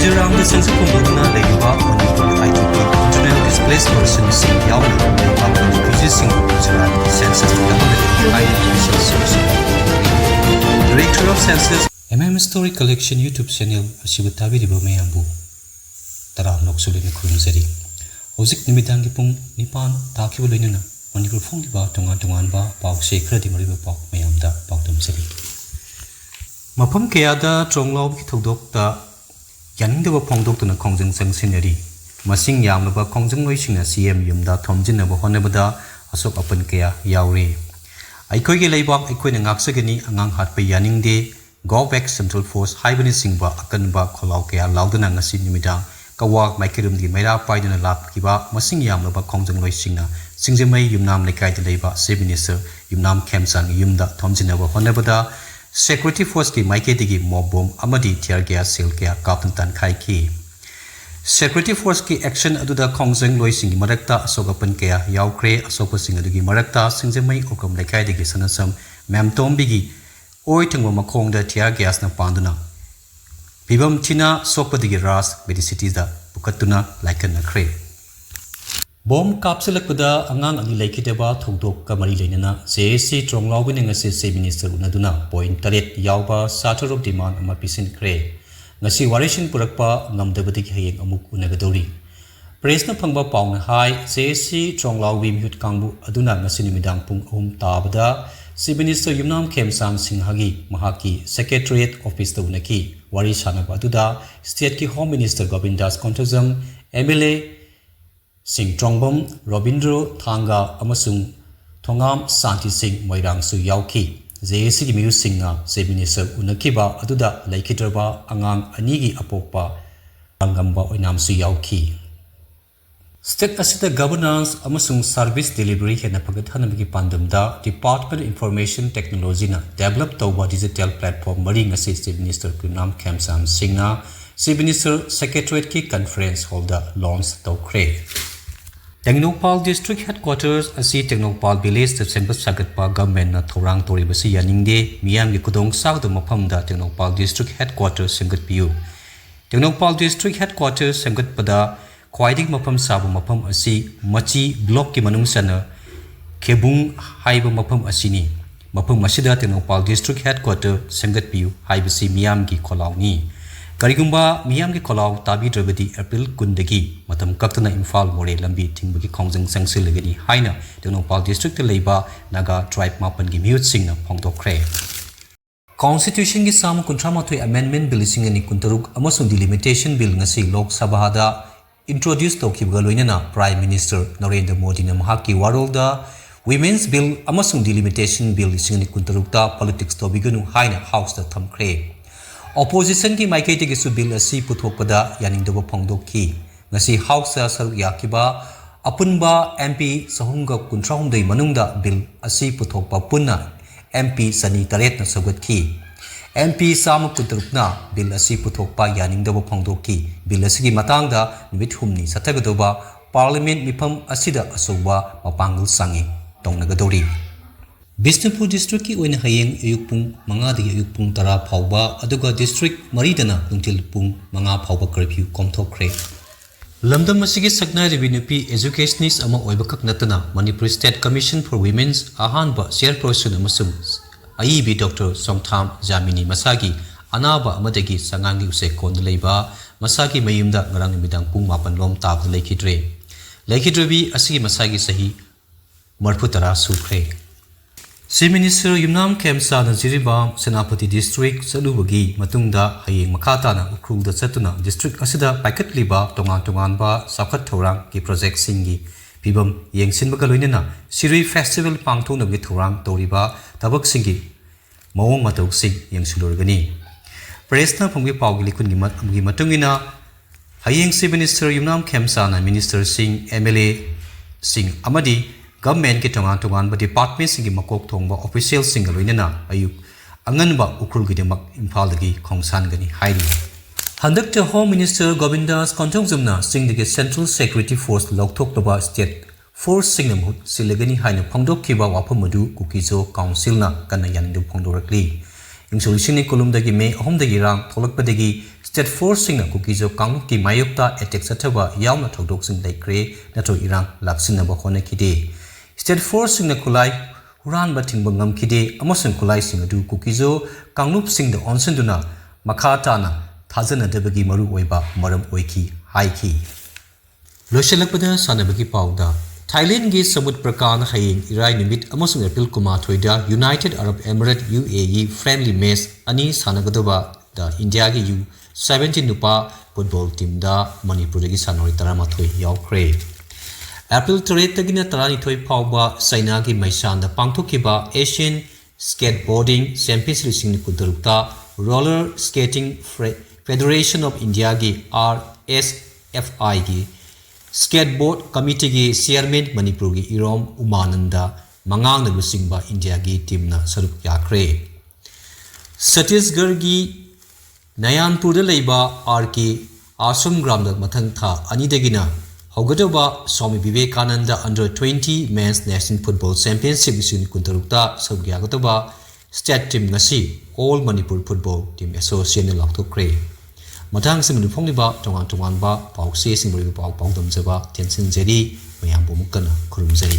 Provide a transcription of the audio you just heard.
Mizoram the sense of phongdoktuna leiba Manipur ITP internal displaced persons sing yauna leiba refugees sing Mizoram census development official source. Director of Census Story Collection YouTube channel Ashibutabi Ribo Mayambu Tara Noksuli Kurumzeri Ozik Nimitangi Pung Nipan Takibu Linuna Manipur Phongdiba Tongan Tonganba Pau Shekra di Mariba Pau Mayamda Pau Tumseri Mapham kayada Trongloubigi thoudok ta yaningdaba phongdoktuna khongjang changsinnari masing yamlaba khongjang loisingna CM yumda thomjinaba honabada asok apan kaya yaure aikoige leibak aikoina ngaksagani angang hatpa yaningde go back central force haibani singba akanba kholau kaya laudana ngasi nimidang kawak maikirumdi maira paiduna lapkiba masing yamlaba khongjang loisingna singjemai yumnam lekai de leiba sebinisa yumnam khemsang yumda thomjinaba honabada Security Force ki Meitei digi mob bomb amadi tear gas sel kya kaptan khai ki Security Force ki action aduda khongjang loising marakta asogapan kya yaukre asokpa sing adugi marakta singjemai okam lekai digi sanasam Mamthombi oi thingwa makhong da tear gas na panduna bibam china sokpa digi ras bedi cities da bukatuna laikan na khre Bom kapsalakpada angang ani laikidaba thoudok kamari leinana CSC Trongloubigi ngasi se minister unaduna point taret yauba satar of demand ama pisin kre ngasi warishin purakpa ngamdabadi hayeng amuk unagadori press na phangba pauna hai CSC Trongloubigi mihut kangbu aduna ngasi nimidang pung tabada se minister yumnam khemsang singhagi mahaki secretariat office da unaki wari sanaba aduda state ki home minister Govindas Khongjang MLA Sing Trongbom, Robindro, Thanga, Amasung, Thongam, Santi Singh, Moirang Su Yauki, JSC Miu Singha, Sebinisa, Unakiba, Aduda, Laikitraba, Angang, Anigi Apokpa, Angamba, Oinam Su Yauki. State Asita Governance, Amasung Service Delivery, and Apagatanamiki Pandamda, Department of Information Technology, developed Toba Digital Platform, Maring Assistant Minister Kunam Kamsam Singha, Minister Secretariat Ki Conference Holder, Launch Tokre. Trongloubigi District Headquarters asi Trongloubigi Village the Sembas Sagatpa Government na Thorang Toribasi yaningde miyam gi kudong sagda mafamda Trongloubigi District Headquarters semgatpiu Trongloubigi District Headquarters semgatpada khwaidik mafam sabu mafam asi machi block ki manungsana khebung haiba mafam asini mafam masida Trongloubigi District Headquarters semgatpiu haibasi miyam gi kholauni Karigumba miyam ki kholau tabi drabadi April kundagi matam kaktana imphal more lambi thingbugi khongjang changsilagani haina Trongloubigi district leiba naga tribe mapan gi mute singna phongdokkre Constitution gi sam 38 amendment bill singani kuntaruk amasung delimitation bill ngasi lok sabha da introduce tokibga loinana prime minister Narendra Modi na mahaki warolda women's bill amasung delimitation bill singani kuntaruk ta politics to biganu haina house da thamkre Opposition ki Meitei ki su bill asi puthokpada yaningdaba phongdokki ngasi house sal yakiba apunba MP sahumga kuntrahumdai manungda bill asi puthokpa punna MP sani taret na sagatki MP sam kutrukna bill asi puthokpa yaningdaba phongdokki bill asigi matangda nimit humni satagadoba parliament mifam asida asoba mapangul sangi tongnagadori Bisnupur district ki oina hayeng ayukpung manga dagi ayukpung tara phauba aduga district maridana nungtil pung manga phauba curfew komthokre lamdam asigi saknai revinupi educationist ama oibakak natana Manipur State Commission for Women's ahanba chairperson amasung IEB Dr. Songtham Jamini Masagi anaba amadagi sangangi use kon leiba masagi mayumda ngarang nimidang pung mapan lom tab lekhidrebi asigi masagi sahi marphutara sukre Si Minister Yumnam Khemsa Najiriba Senapati District Salubagi Matungda Hayeng Makata na Ukrulda Satuna District Asida Paikat Liba Tongan Ba Sakat Thorang ki project singi Pibam Yengsin Bagaloinana Siri Festival Pangtong Nabi Thorang Toriba Tabak Singi Mawong Matok Sing Yengsulurgani Presna Punggi Paugili Kungimat Amgi Matungina Hayeng Si Minister Yumnam Khemsa na Minister Sing MLA Sing Amadi Government ki tongan ba department singi makok thongba official singa loinana ayuk anganba ukrul gi demak imphal dagi khongsan gani hairi handak te home minister Govindas Khongjang singdagi central security force lokthok toba state force singnam hut silegani haina phongdok kiba waphamadu kukizo council na kana yandu phongdorakli ꯏꯪꯁꯣꯜꯁꯤꯡꯅꯤ ꯀꯣꯂꯨꯝꯗꯒꯤ ꯃꯦ 3 ꯏꯔꯥꯡ ꯊꯣꯛꯂꯛꯄꯗꯒꯤ state ꯐꯣꯔꯁꯁꯤꯡꯅ ꯀꯨꯀꯤꯖꯣ ꯀꯥꯡꯂꯨꯞꯀꯤ ꯃꯥꯌꯣꯛꯇ attack ꯆꯠꯊꯕ ꯌꯥꯎꯅ ꯊꯧꯗꯣꯛꯁꯤꯡ ꯂꯩꯈ꯭ꯔꯦ ꯅꯠꯇ꯭ꯔꯒ ꯏꯔꯥꯡ ꯂꯥꯛꯁꯤꯟꯅꯕ ꯍꯣꯠꯅꯈꯤꯗꯦ ꯁ꯭ꯇꯦꯠ ꯐꯣꯔꯁꯁꯤꯡꯅ ꯈꯨꯠꯂꯥꯏ ꯍꯨꯔꯥꯟꯕ ꯊꯤꯡꯕ ꯉꯝꯈꯤꯗꯦ ꯑꯃꯁꯨꯡ ꯈꯨꯠꯂꯥꯏꯁꯤꯡ ꯑꯗꯨ ꯀꯨꯀꯤꯖꯣ ꯀꯥꯡꯂꯨꯞꯁꯤꯡꯗ ꯑꯣꯟꯁꯤꯟꯗꯨꯅ ꯃꯈꯥ ꯇꯥꯅ ꯊꯥꯖꯅꯗꯕꯒꯤ ꯃꯔꯨꯑꯣꯏꯕ ꯃꯔꯝ ꯑꯣꯏꯈꯤ ꯍꯥꯏꯈꯤ ꯂꯣꯏꯁꯤꯜꯂꯛꯄꯗ ꯁꯥꯟꯅꯕꯒꯤ ꯄꯥꯎꯗ ꯊꯥꯏꯂꯦꯟడ్ꯒꯤ ꯁꯃꯨꯗ ꯄ꯭ꯔꯀꯥꯅ ꯍꯌꯦꯡ ꯏꯔꯥꯏ ꯅꯨꯃꯤꯠ ꯑꯃꯁꯨꯡ ꯑꯦꯄ꯭ꯔꯤꯜ 12ꯗ United Arab Emirate UAE friendly match ꯑꯅꯤ ꯁꯥꯟꯅꯒꯗꯕꯗ ꯏꯟꯗꯤꯌꯥꯒꯤ U17 ꯅꯨꯄꯥ ꯐꯨꯠꯕꯣꯜ ꯇꯤꯝꯗ ꯃꯅꯤꯄꯨꯔꯗꯒꯤ ꯁꯥꯟꯅꯔꯣꯏ 13 ꯌꯥꯎꯈ꯭ꯔꯦ ꯑꯦꯄ꯭ꯔꯤꯜ 8ꯗꯒꯤꯅ 12 ꯐꯥꯎꯕ ꯆꯩꯅꯥꯒꯤ ꯃꯩꯁꯥꯟꯗ ꯄꯥꯡꯊꯣꯛꯈꯤꯕ ꯑꯦꯁꯤꯌꯥꯟ ꯁ꯭ꯀꯦꯠꯕꯣꯔꯗꯤꯡ ꯆꯦꯝꯄꯤꯌꯟꯁꯤꯞ 2019ꯇ ꯔꯣꯂꯔ ꯁ꯭ꯀꯦꯇꯤꯡ ꯐꯦꯗꯔꯦꯁꯟ ꯑꯣꯐ ꯏꯟꯗꯤꯌꯥꯒꯤ RSFIꯒꯤ ꯁ꯭ꯀꯦꯠꯕꯣꯔꯗ ꯀꯃꯤꯇꯤꯒꯤ ꯆꯤꯌꯔꯃꯦꯟ ꯃꯅꯤꯄꯨꯔꯒꯤ ꯏꯔꯣꯝ ꯎꯃꯥꯅꯟꯗ ꯃꯉꯥꯡꯅꯕꯁꯤꯡꯕ ꯏꯟꯗꯤꯌꯥꯒꯤ ꯇꯤꯝꯅ ꯁꯔꯨꯛ ꯌꯥꯈ꯭ꯔꯦ ꯁꯠꯇꯤꯁꯒꯔꯒꯤ ꯅꯌꯥꯟꯄꯨꯔꯗ ꯂꯩꯕ RK ꯑꯥꯁ꯭ꯔꯝ ꯒ꯭ꯔꯥꯝꯗ ꯃꯊꯪ ꯊꯥ 2ꯗꯒꯤꯅ ꯍꯧꯒꯗꯧꯕ Swami Vivekananda under 20 men's national football championship 2016ꯇ ꯁꯔꯨꯛ ꯌꯥꯒꯗꯧꯕ ꯁ꯭ꯇꯦꯠ ꯇꯤꯝ ꯉꯁꯤ ꯑꯣꯜ ꯃꯅꯤꯄꯨꯔ ꯐꯨꯠꯕꯣꯜ ꯇꯤꯝ ꯑꯦꯁꯣꯁꯤꯌꯦꯁꯟꯅ ꯂꯥꯎꯊꯣꯛꯈ꯭ꯔꯦ ꯃꯊꯪꯁꯤꯡꯗꯨ ꯐꯣꯡꯂꯤꯕ ꯇꯣꯉꯥꯟ ꯇꯣꯉꯥꯟꯕ ꯄꯥꯎꯆꯦꯁꯤꯡ ꯄꯥꯎꯗꯝꯖꯕ ꯇꯦꯟꯁꯤꯟꯖꯔꯤ ꯃꯌꯥꯝꯕꯨ ꯑꯃꯨꯛ ꯀꯟꯅ ꯈꯨꯔꯨꯝꯖꯔꯤ